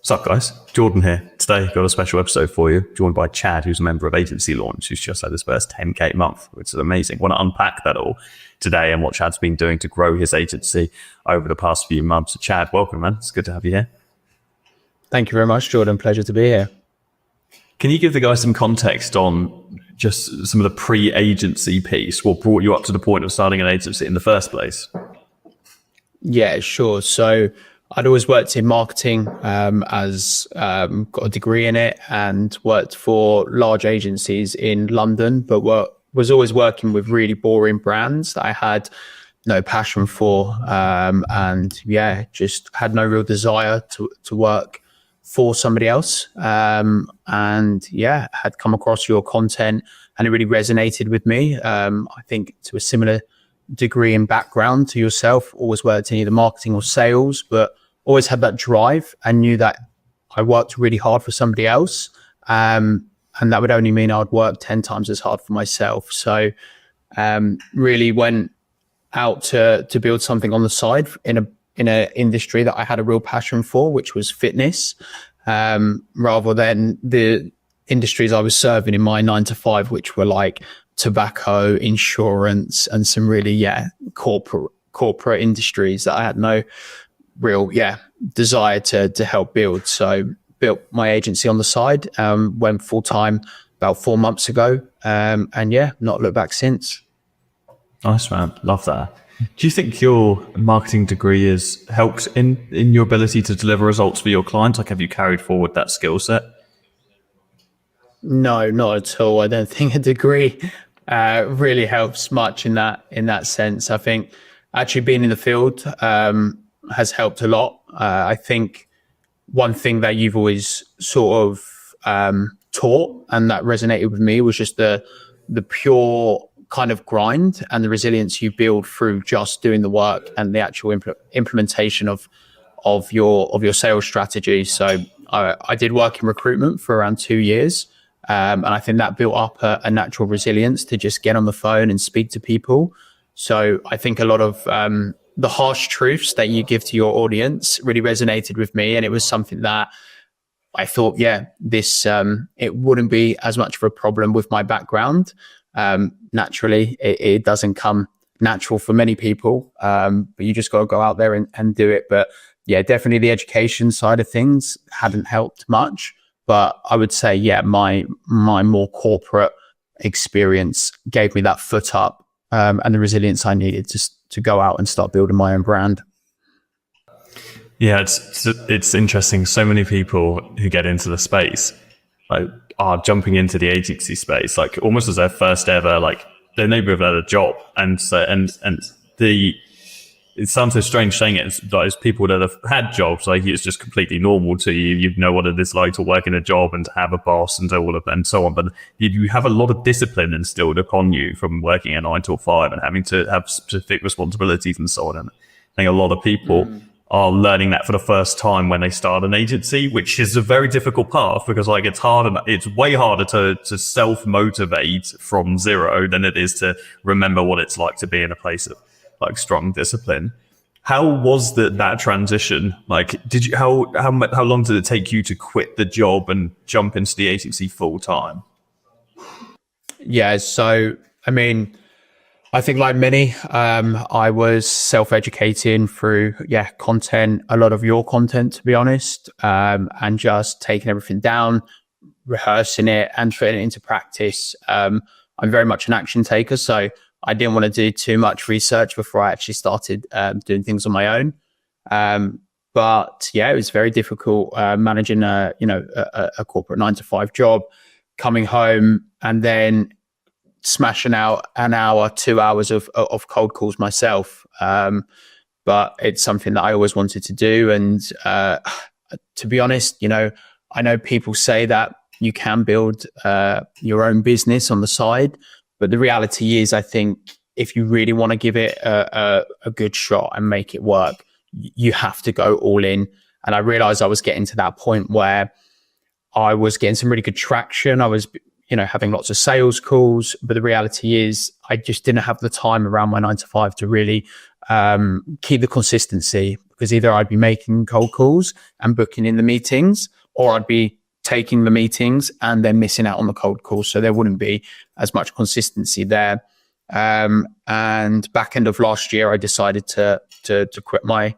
What's up, guys? Jordan here. Today, got a special episode for you, joined by Chad, who's a member of Agency Launch, who's just had his first 10K month, which is amazing. Want to unpack that all today and what Chad's been doing to grow his agency over the past few months. So Chad, welcome, man. It's good to have you here. Thank you very much, Jordan. Pleasure to be here. Can you give the guys some context on just some of the pre-agency piece? What brought you up to the point of starting an agency in the first place? Yeah, sure. So I'd always worked in marketing, got a degree in it, and worked for large agencies in London, but was always working with really boring brands that I had no passion for, and just had no real desire to work for somebody else. Had come across your content and it really resonated with me. I think to a similar degree and background to yourself, always worked in either marketing or sales, but always had that drive and knew that I worked really hard for somebody else. And that would only mean I'd work 10 times as hard for myself. So really went out to build something on the side in an industry that I had a real passion for, which was fitness, rather than the industries I was serving in my 9 to 5, which were like tobacco, insurance, and some really, corporate industries that I had no real, desire to help build. So built my agency on the side, went full time about 4 months ago. Not looked back since. Nice, man. Love that. Do you think your marketing degree has helped in your ability to deliver results for your clients? Like, have you carried forward that skill set? No, not at all. I don't think a degree really helps much in that sense. I think actually being in the field has helped a lot. I think one thing that you've always sort of taught and that resonated with me was just the pure kind of grind and the resilience you build through just doing the work and the actual implementation of your sales strategy. So I did work in recruitment for around 2 years. And I think that built up a natural resilience to just get on the phone and speak to people. So I think a lot of the harsh truths that you give to your audience really resonated with me. And it was something that I thought, it wouldn't be as much of a problem with my background. Naturally, it doesn't come natural for many people, but you just got to go out there and do it. But definitely the education side of things hadn't helped much. But I would say, my more corporate experience gave me that foot up and the resilience I needed to go out and start building my own brand. Yeah, it's interesting. So many people who get into the space are jumping into the agency space like almost as their first ever, like they never have had a job, and it sounds so strange saying it, as people that have had jobs, like it's just completely normal to you. You know what it is like to work in a job and to have a boss and all of and so on. But you have a lot of discipline instilled upon you from working a 9 to 5 and having to have specific responsibilities and so on. And I think a lot of people are learning that for the first time when they start an agency, which is a very difficult path because like it's way harder to self-motivate from zero than it is to remember what it's like to be in a place of like strong discipline. How was that transition? Like, how long did it take you to quit the job and jump into the agency full time? Yeah, so I mean, I think like many, I was self-educating through content, a lot of your content, to be honest, and just taking everything down, rehearsing it, and putting it into practice. I'm very much an action taker, so I didn't want to do too much research before I actually started doing things on my own. But it was very difficult managing a corporate 9 to 5 job, coming home and then smashing out an hour, 2 hours of cold calls myself. But it's something that I always wanted to do. And to be honest, I know people say that you can build your own business on the side. But the reality is, I think if you really want to give it a good shot and make it work, you have to go all in. And I realized I was getting to that point where I was getting some really good traction. I was, having lots of sales calls. But the reality is I just didn't have the time around my 9 to 5 to really keep the consistency, because either I'd be making cold calls and booking in the meetings, or I'd be taking the meetings and then missing out on the cold calls. So there wouldn't be as much consistency there. And back end of last year, I decided to quit my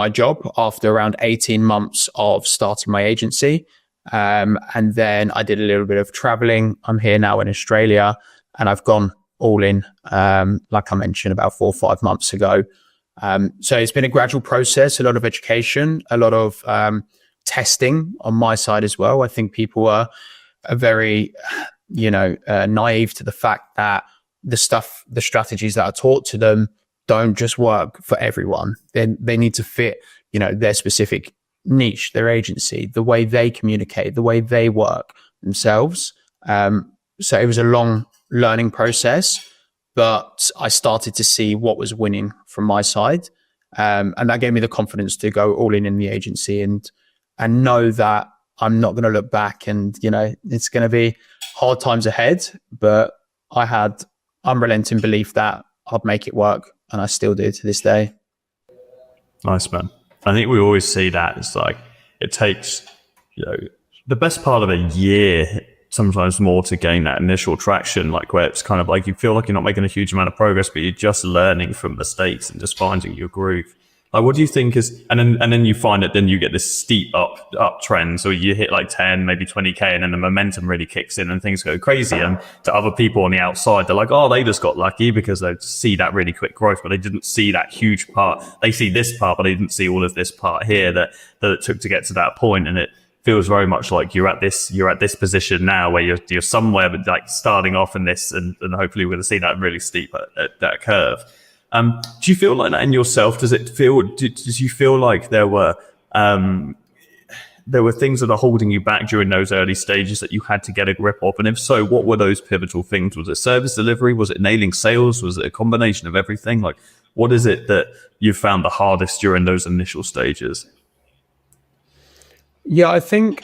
job after around 18 months of starting my agency. And then I did a little bit of traveling. I'm here now in Australia, and I've gone all in, like I mentioned, about 4 or 5 months ago. So it's been a gradual process, a lot of education, a lot of testing on my side as well. I think people are very, naive to the fact that the strategies that are taught to them don't just work for everyone. They need to fit, their specific niche, their agency, the way they communicate, the way they work themselves. So it was a long learning process, but I started to see what was winning from my side. And that gave me the confidence to go all in the agency and know that I'm not going to look back, and, it's going to be hard times ahead, but I had unrelenting belief that I'd make it work, and I still do to this day. Nice, man. I think we always see that. It's like, it takes, the best part of a year, sometimes more, to gain that initial traction, like where it's kind of like you feel like you're not making a huge amount of progress, but you're just learning from mistakes and just finding your groove. Like, what do you think is, and then you find it, then you get this steep up trend. So you hit like 10, maybe 20K, and then the momentum really kicks in and things go crazy. And to other people on the outside, they're like, oh, they just got lucky because they see that really quick growth, but they didn't see that huge part. They see this part, but they didn't see all of this part here that it took to get to that point. And it feels very much like you're at this position now where you're somewhere, but like starting off in this, and hopefully we're going to see that really steep that curve. Do you feel like that in yourself? Did you feel like there were things that are holding you back during those early stages that you had to get a grip of? And if so, what were those pivotal things? Was it service delivery? Was it nailing sales? Was it a combination of everything? Like, what is it that you found the hardest during those initial stages? Yeah, I think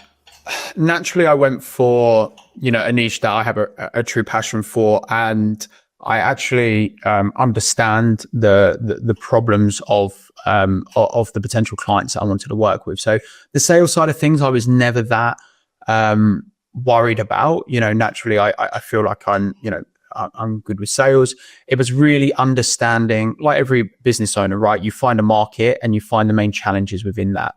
naturally I went for, a niche that I have a true passion for, and I actually understand the problems of the potential clients that I wanted to work with. So the sales side of things, I was never that worried about. Naturally, I feel like I'm good with sales. It was really understanding, like every business owner, right? You find a market and you find the main challenges within that.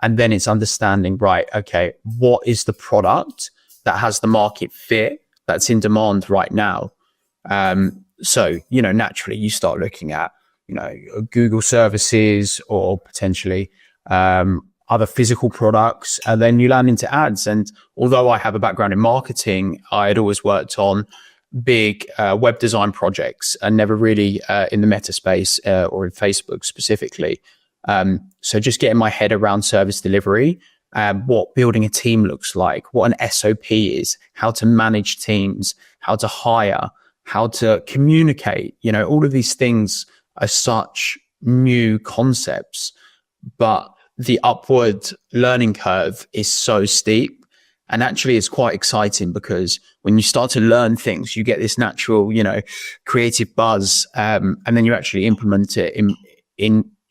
And then it's understanding, right, okay, what is the product that has the market fit that's in demand right now? So, naturally you start looking at, Google services or potentially, other physical products, and then you land into ads. And although I have a background in marketing, I had always worked on big, web design projects and never really, in the meta space, or in Facebook specifically. So just getting my head around service delivery, what building a team looks like, what an SOP is, how to manage teams, how to hire, how to communicate, all of these things are such new concepts, but the upward learning curve is so steep. And actually it's quite exciting because when you start to learn things, you get this natural, creative buzz, and then you actually implement it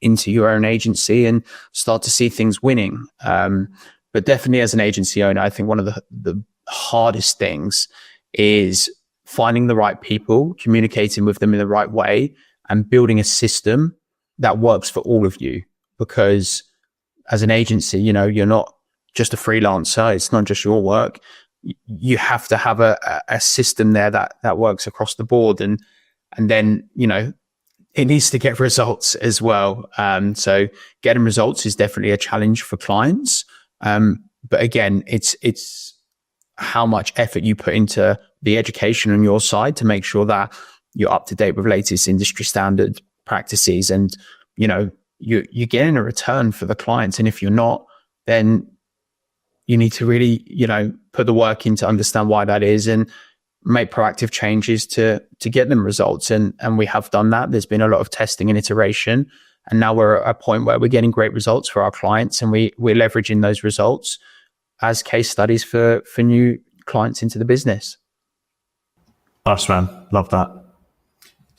into your own agency and start to see things winning. But definitely as an agency owner, I think one of the hardest things is finding the right people, communicating with them in the right way, and building a system that works for all of you. Because as an agency, you're not just a freelancer. It's not just your work. You have to have a system there that works across the board. And then, it needs to get results as well. So getting results is definitely a challenge for clients. But again, it's how much effort you put into the education on your side to make sure that you're up to date with latest industry standard practices, and you're getting a return for the clients. And if you're not, then you need to really put the work in to understand why that is and make proactive changes to get them results. And we have done that. There's been a lot of testing and iteration, and now we're at a point where we're getting great results for our clients, and we're leveraging those results as case studies for new clients into the business. Nice, man. Love that.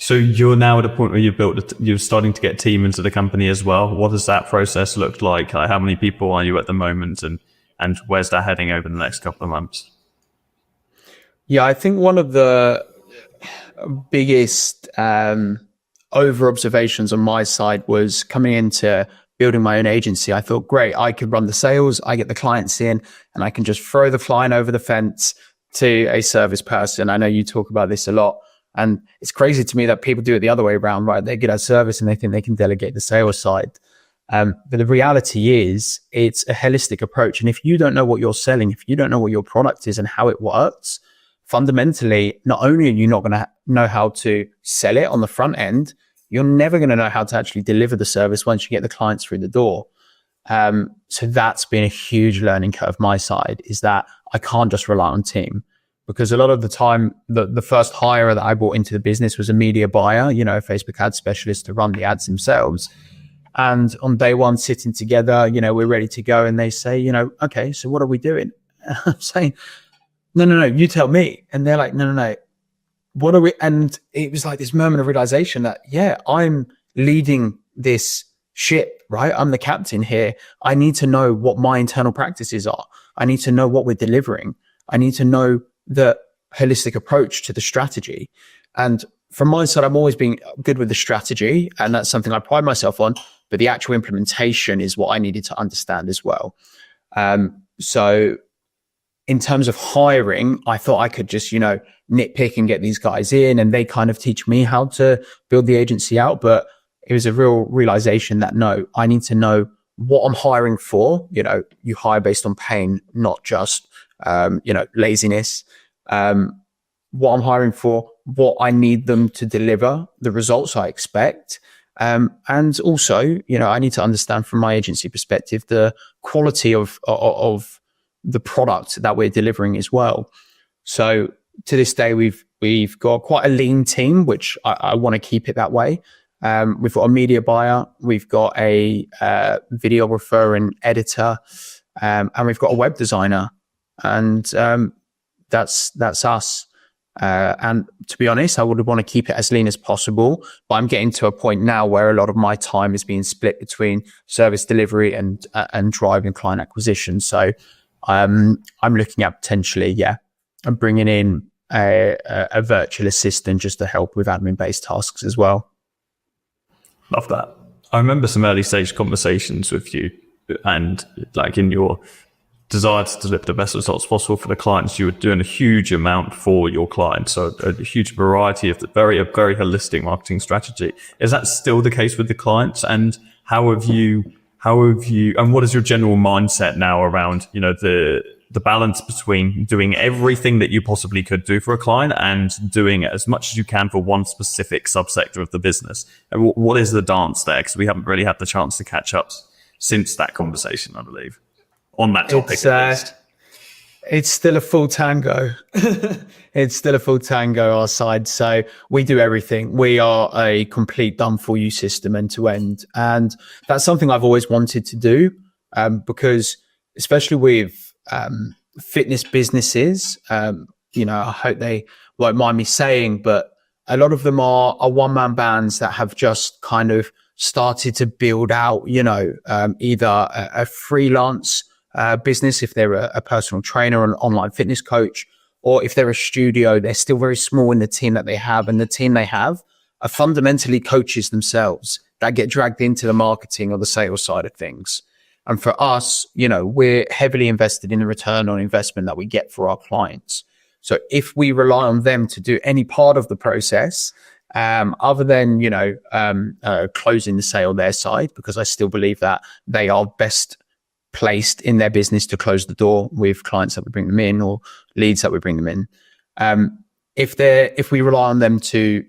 So you're now at a point where you're starting to get a team into the company as well. What does that process look like? How many people are you at the moment, and where's that heading over the next couple of months? Yeah, I think one of the biggest over observations on my side was coming into building my own agency. I thought, great, I could run the sales, I get the clients in, and I can just throw the client over the fence to a service person. I know you talk about this a lot. And it's crazy to me that people do it the other way around, right? They get at service and they think they can delegate the sales side. But the reality is it's a holistic approach. And if you don't know what you're selling, if you don't know what your product is and how it works, fundamentally, not only are you not going to know how to sell it on the front end, you're never going to know how to actually deliver the service once you get the clients through the door. So that's been a huge learning curve my side, is that I can't just rely on team. Because a lot of the time, the first hire that I brought into the business was a media buyer, a Facebook ad specialist to run the ads themselves. And on day one, sitting together, we're ready to go. And they say, okay, so what are we doing? And I'm saying, no, you tell me. And they're like, no, what are we? And it was like this moment of realization that, yeah, I'm leading this ship, right? I'm the captain here. I need to know what my internal practices are. I need to know what we're delivering. I need to know the holistic approach to the strategy. And from my side, I'm always been good with the strategy, and that's something I pride myself on, but the actual implementation is what I needed to understand as well. So in terms of hiring, I thought I could just, nitpick and get these guys in, and they kind of teach me how to build the agency out. But it was a real realization that no, I need to know what I'm hiring for. You hire based on pain, not just laziness. What I'm hiring for, what I need them to deliver, the results I expect. And also, I need to understand from my agency perspective, the quality of the product that we're delivering as well. So to this day, we've got quite a lean team, which I want to keep it that way. We've got a media buyer, we've got a videographer and editor, and we've got a web designer. And that's us. And to be honest, I would want to keep it as lean as possible. But I'm getting to a point now where a lot of my time is being split between service delivery and driving client acquisition. So I'm looking at potentially, I'm bringing in a virtual assistant just to help with admin-based tasks as well. Love that. I remember some early stage conversations with you, and like in your desire to deliver the best results possible for the clients, you were doing a huge amount for your clients. So a huge variety of a very holistic marketing strategy. Is that still the case with the clients? And how have you, and what is your general mindset now around, the balance between doing everything that you possibly could do for a client and doing as much as you can for one specific subsector of the business? And what is the dance there? Because we haven't really had the chance to catch up since that conversation, I believe, on that topic. It's still a full tango. It's still a full tango our side. So we do everything. We are a complete done for you system end to end. And that's something I've always wanted to do, because especially with fitness businesses, I hope they won't mind me saying, but a lot of them are one-man bands that have just kind of started to build out, either a freelance business if they're a personal trainer or an online fitness coach, or if they're a studio, they're still very small in the team that they have. And the team they have are fundamentally coaches themselves that get dragged into the marketing or the sales side of things. And for us, we're heavily invested in the return on investment that we get for our clients. So if we rely on them to do any part of the process, other than, closing the sale their side, because I still believe that they are best placed in their business to close the door with clients that we bring them in or leads that we bring them in. If we rely on them to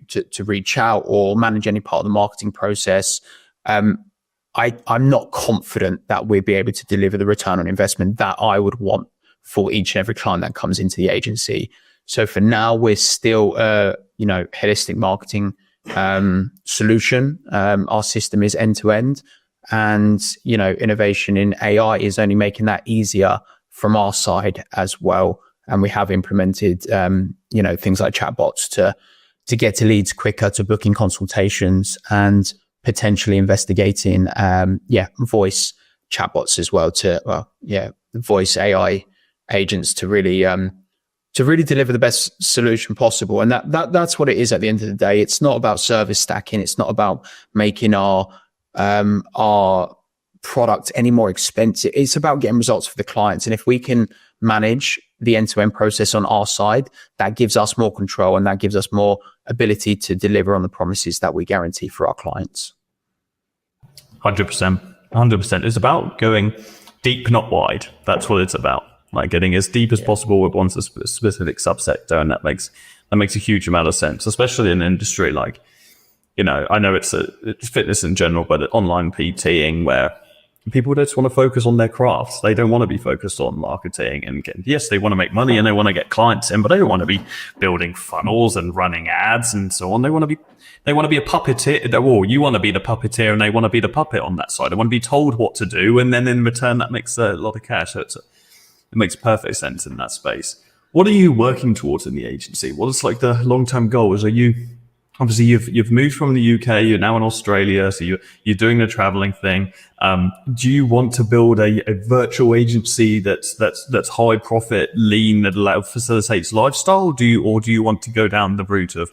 reach out or manage any part of the marketing process, I'm not confident that we'll be able to deliver the return on investment that I would want for each and every client that comes into the agency. So for now, we're still holistic marketing solution. Our system is end to end, and innovation in AI is only making that easier from our side as well. And we have implemented things like chatbots to get to leads quicker, to booking consultations, and potentially investigating, voice chatbots as well, voice AI agents to really deliver the best solution possible. And that's what it is at the end of the day. It's not about service stacking. It's not about making our product any more expensive. It's about getting results for the clients. And if we can manage the end-to-end process on our side, that gives us more control, and that gives us more ability to deliver on the promises that we guarantee for our clients. 100%. It's about going deep, not wide. That's what it's about. Like getting as deep as possible with one specific subsector, and that makes a huge amount of sense, especially in an industry like, I know it's fitness in general, but online PTing, where people just want to focus on their crafts. They don't want to be focused on marketing, and yes, they want to make money and they want to get clients in, but they don't want to be building funnels and running ads and so on. They want to be a puppeteer. Well, you want to be the puppeteer, and they want to be the puppet on that side. They want to be told what to do, and then in return, that makes a lot of cash. So it makes perfect sense in that space. What are you working towards in the agency? What is like the long-term goals? Are you obviously you've moved from the UK, you're now in Australia, so you're doing the traveling thing. Do you want to build a virtual agency that's high profit, lean, that facilitates lifestyle? Or do you want to go down the route of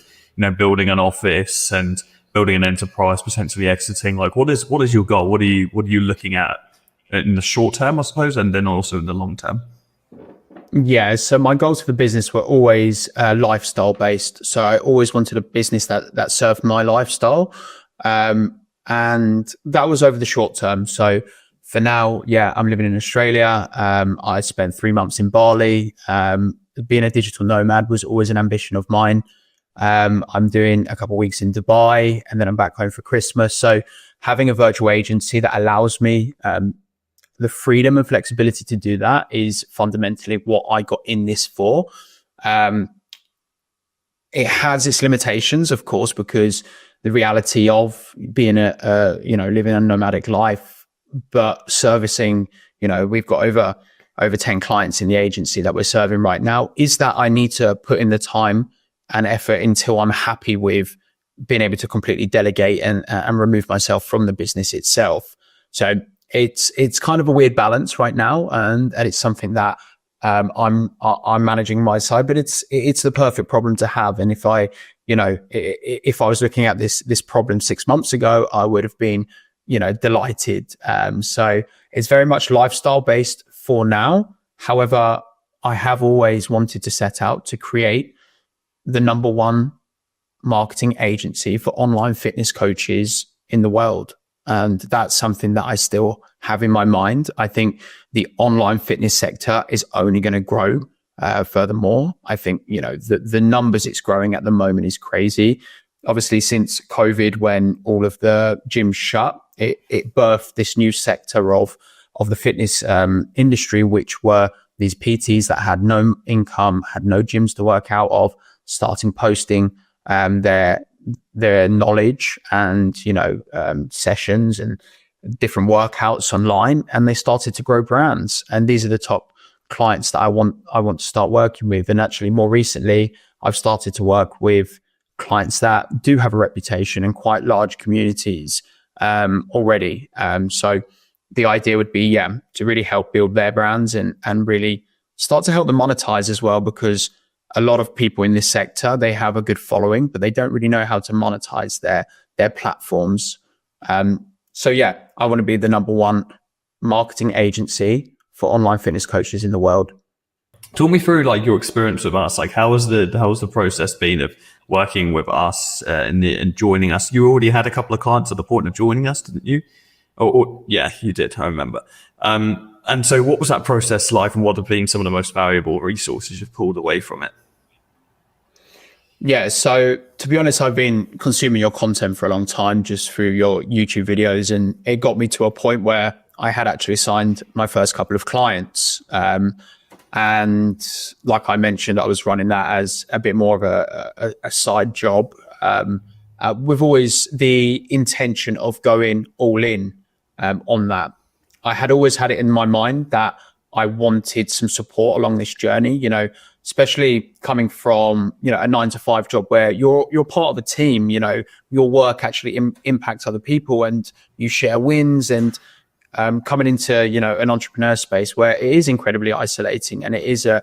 building an office and building an enterprise, potentially exiting? Like, what is your goal? What are you looking at in the short term, I suppose, and then also in the long term? Yeah, so my goals for the business were always lifestyle based. So I always wanted a business that served my lifestyle. And that was over the short term. So for now, I'm living in Australia. I spent 3 months in Bali. Being a digital nomad was always an ambition of mine. I'm doing a couple of weeks in Dubai, and then I'm back home for Christmas. So having a virtual agency that allows me the freedom and flexibility to do that is fundamentally what I got in this for. It has its limitations, of course, because the reality of being living a nomadic life, but servicing, we've got over 10 clients in the agency that we're serving right now, is that I need to put in the time and effort until I'm happy with being able to completely delegate and remove myself from the business itself. So it's kind of a weird balance right now, and it's something that I'm managing my side, but it's the perfect problem to have. And if I was looking at this problem 6 months ago, I would have been delighted. So it's very much lifestyle based for now. However, I have always wanted to set out to create the number one marketing agency for online fitness coaches in the world. And that's something that I still have in my mind. I think the online fitness sector is only going to grow furthermore. I think, the numbers it's growing at the moment is crazy. Obviously, since COVID, when all of the gyms shut, it birthed this new sector of the fitness industry, which were these PTs that had no income, had no gyms to work out of, starting posting their knowledge and sessions and different workouts online, and they started to grow brands. And these are the top clients that I want to start working with. And actually, more recently, I've started to work with clients that do have a reputation and quite large communities already. So the idea would be, to really help build their brands and really start to help them monetize as well, because a lot of people in this sector, they have a good following, but they don't really know how to monetize their platforms. So I want to be the number one marketing agency for online fitness coaches in the world. Talk me through like your experience with us. Like, how was the process been of working with us and joining us? You already had a couple of clients at the point of joining us, didn't you? Yeah, you did. I remember. And so what was that process like, and what have been some of the most valuable resources you've pulled away from it? Yeah, so to be honest, I've been consuming your content for a long time, just through your YouTube videos, and it got me to a point where I had actually signed my first couple of clients. And like I mentioned, I was running that as a bit more of a side job, with always the intention of going all in on that. I had always had it in my mind that I wanted some support along this journey. especially coming from, you know, a 9 to 5 job where you're part of a team. You know, your work actually impacts other people, and you share wins. And coming into, you know, an entrepreneur space where it is incredibly isolating and it is a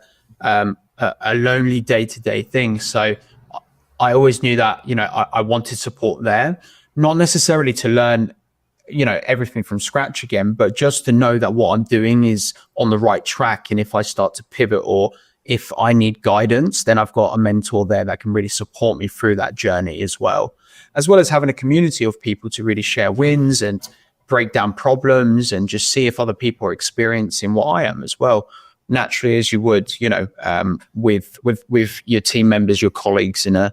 lonely day-to-day thing. So I always knew that, you know, I wanted support there, not necessarily to learn, you know, everything from scratch again, but just to know that what I'm doing is on the right track. And if I start to pivot or if I need guidance, then I've got a mentor there that can really support me through that journey as well as having a community of people to really share wins and break down problems and just see if other people are experiencing what I am as well. Naturally, as you would, you know, with your team members, your colleagues in a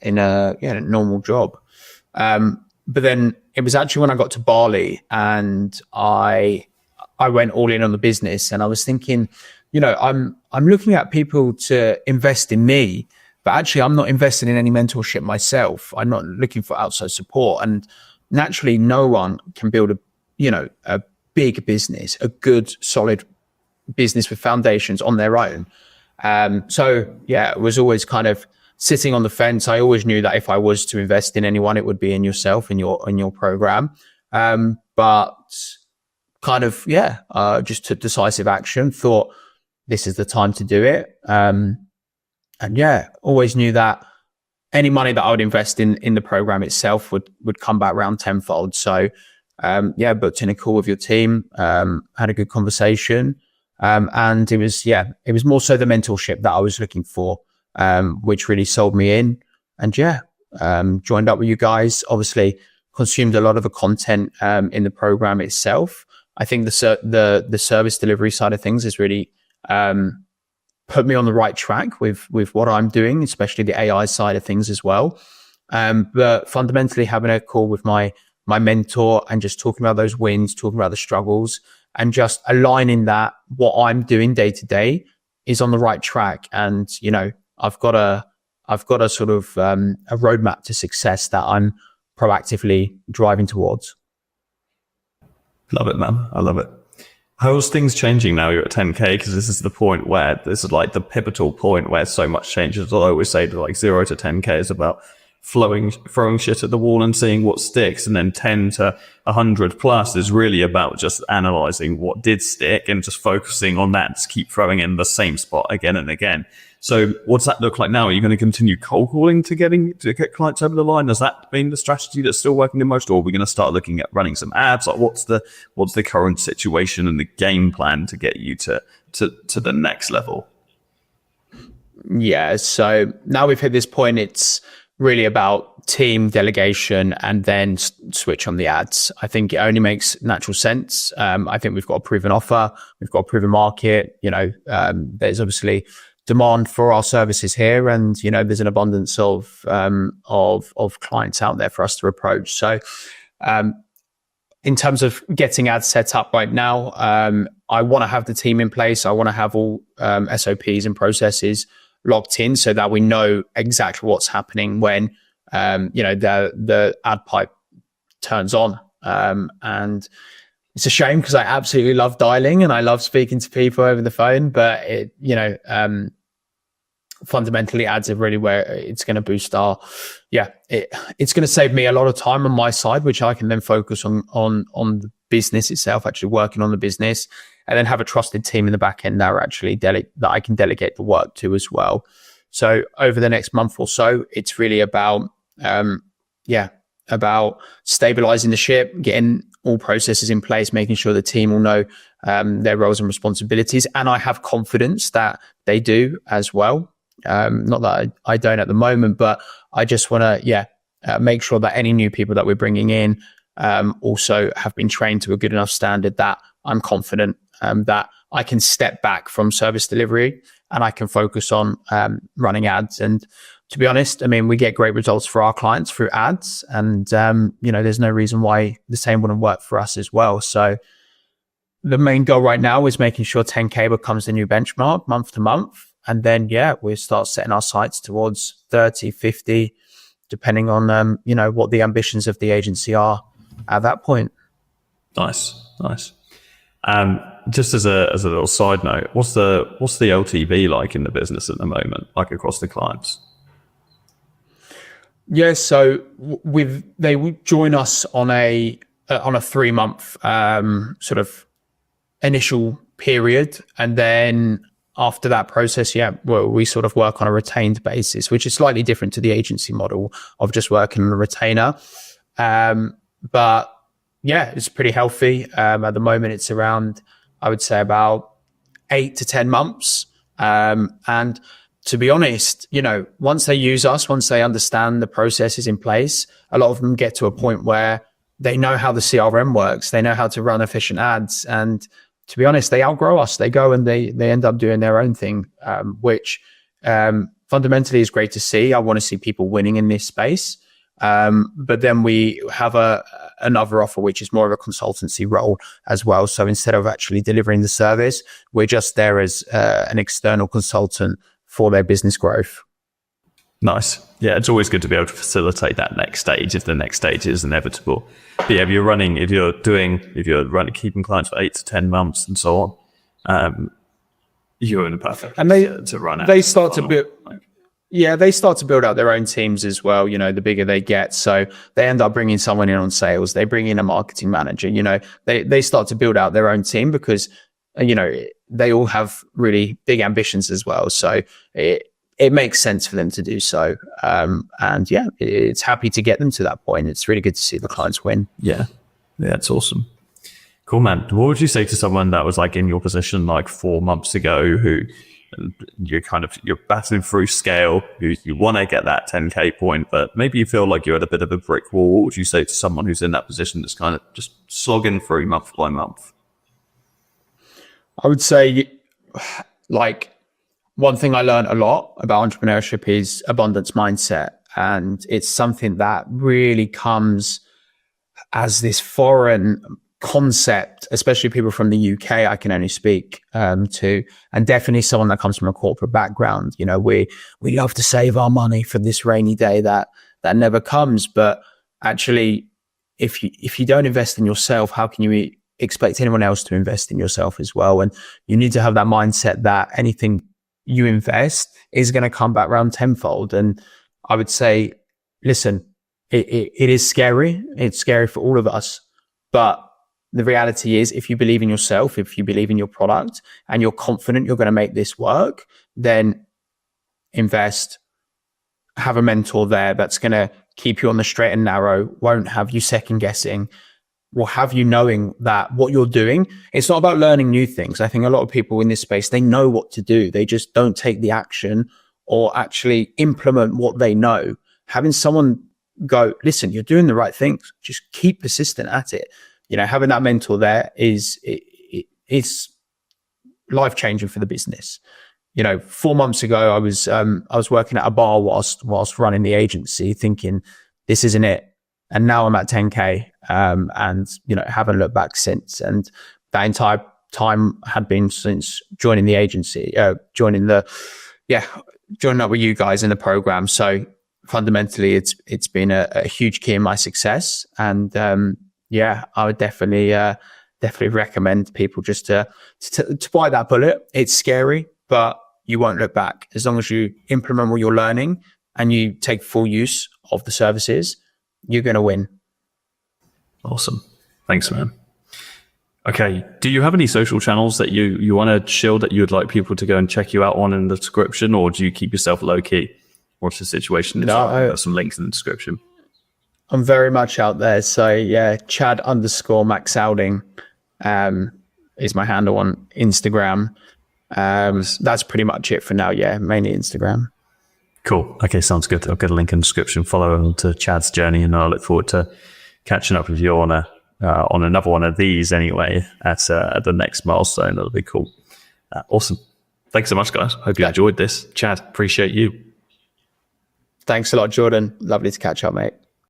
normal job. But then it was actually when I got to Bali and I went all in on the business, and I was thinking, you know, I'm looking at people to invest in me, but actually I'm not investing in any mentorship myself. I'm not looking for outside support. And naturally, no one can build a big business, a good, solid business with foundations on their own. So yeah, it was always kind of sitting on the fence. I always knew that if I was to invest in anyone, it would be in yourself, in your program. But kind of, just took decisive action, thought this is the time to do it. And always knew that any money that I would invest in the program itself would come back around tenfold. So booked in a call with your team, had a good conversation. And it was more so the mentorship that I was looking for, which really sold me in. And joined up with you guys, obviously consumed a lot of the content in the program itself. I think the service delivery side of things has really put me on the right track with what I'm doing, especially the AI side of things as well. But fundamentally having a call with my mentor and just talking about those wins, talking about the struggles, and just aligning that what I'm doing day to day is on the right track. And, you know, I've got a sort of a roadmap to success that I'm proactively driving towards. Love it, man. I love it. How's things changing now you're at 10K? Because this is the point where this is like the pivotal point where so much changes. I always say that like 0 to 10K is about throwing shit at the wall and seeing what sticks. And then 10 to 100 plus is really about just analyzing what did stick and just focusing on that, just keep throwing in the same spot again and again. So what's that look like now? Are you going to continue cold calling to get clients over the line? Has that been the strategy that's still working the most, or are we going to start looking at running some ads? Like what's the current situation and the game plan to get you to the next level? Yeah. So now we've hit this point, it's really about team delegation and then switch on the ads. I think it only makes natural sense. I think we've got a proven offer. We've got a proven market. You know, there's obviously demand for our services here, and you know there's an abundance of clients out there for us to approach. So in terms of getting ads set up right now, I want to have the team in place. I want to have all SOPs and processes locked in so that we know exactly what's happening when the ad pipe turns on. And it's a shame because I absolutely love dialing and I love speaking to people over the phone, but fundamentally ads are really where it's going to boost it's going to save me a lot of time on my side, which I can then focus on the business itself, actually working on the business, and then have a trusted team in the back end that are actually that I can delegate the work to as well. So over the next month or so, it's really about stabilizing the ship, getting all processes in place, making sure the team will know their roles and responsibilities, and I have confidence that they do as well. Not that I don't at the moment, but I just want to make sure that any new people that we're bringing in also have been trained to a good enough standard that I'm confident that I can step back from service delivery and I can focus on running ads. And to be honest, I mean, we get great results for our clients through ads, and there's no reason why the same wouldn't work for us as well. So the main goal right now is making sure 10K becomes the new benchmark month to month. And then, we start setting our sights towards 30, 50, depending on, what the ambitions of the agency are at that point. Nice. Just as a little side note, what's the LTV like in the business at the moment, like across the clients? Yeah, so they would join us on a 3-month sort of initial period, and then after that process, we sort of work on a retained basis, which is slightly different to the agency model of just working on a retainer. But yeah, it's pretty healthy. At the moment, it's around, I would say, about 8 to 10 months. And to be honest, once they use us, once they understand the processes in place, a lot of them get to a point where they know how the CRM works. They know how to run efficient ads. And to be honest, they outgrow us. They go and they end up doing their own thing, which fundamentally is great to see. I want to see people winning in this space. But then we have another offer, which is more of a consultancy role as well. So instead of actually delivering the service, we're just there as an external consultant for their business growth. Nice. Yeah, it's always good to be able to facilitate that next stage if the next stage is inevitable. But yeah, if you're keeping clients for 8 to 10 months and so on, you're in a perfect place to run out. They start to build. Yeah, they start to build out their own teams as well, the bigger they get. So they end up bringing someone in on sales. They bring in a marketing manager, they start to build out their own team because, they all have really big ambitions as well. So it makes sense for them to do so. And yeah, it's happy to get them to that point. It's really good to see the clients win. Yeah, it's awesome. Cool, man. What would you say to someone that was like in your position like 4 months ago who you're battling through scale, you want to get that 10K point, but maybe you feel like you're at a bit of a brick wall? What would you say to someone who's in that position that's kind of just slogging through month by month? I would say, like, one thing I learned a lot about entrepreneurship is abundance mindset. And it's something that really comes as this foreign concept, especially people from the UK, I can only speak to, and definitely someone that comes from a corporate background. We love to save our money for this rainy day that never comes. But actually, if you don't invest in yourself, how can you expect anyone else to invest in yourself as well? And you need to have that mindset that anything you invest is going to come back around tenfold. And I would say, listen, it is scary. It's scary for all of us, but the reality is, if you believe in yourself, if you believe in your product and you're confident you're going to make this work, then invest, have a mentor there that's going to keep you on the straight and narrow, won't have you second guessing, will have you knowing that what you're doing, it's not about learning new things. I think a lot of people in this space, they know what to do. They just don't take the action or actually implement what they know. Having someone go, listen, you're doing the right things, just keep persistent at it. Having that mentor there is life-changing for the business. 4 months ago, I was working at a bar whilst running the agency, thinking this isn't it. And now I'm at 10K, and haven't looked back since. And that entire time had been since joining the agency, joining up with you guys in the program. So fundamentally, it's been a huge key in my success. And I would definitely recommend people just to bite that bullet. It's scary, but you won't look back. As long as you implement what you're learning and you take full use of the services, you're going to win. Awesome. Thanks, man. Okay. Do you have any social channels that you want to shield that you would like people to go and check you out on in the description, or do you keep yourself low key? What's the situation? There's some links in the description. I'm very much out there. So yeah, Chad_Max is my handle on Instagram. That's pretty much it for now. Yeah, mainly Instagram. Cool. Okay, sounds good. I'll get a link in the description. Follow on to Chad's journey, and I look forward to catching up with you on another one of these anyway at the next milestone. That'll be cool. Awesome. Thanks so much, guys. Hope you enjoyed this. Chad, appreciate you. Thanks a lot, Jordan. Lovely to catch up, mate.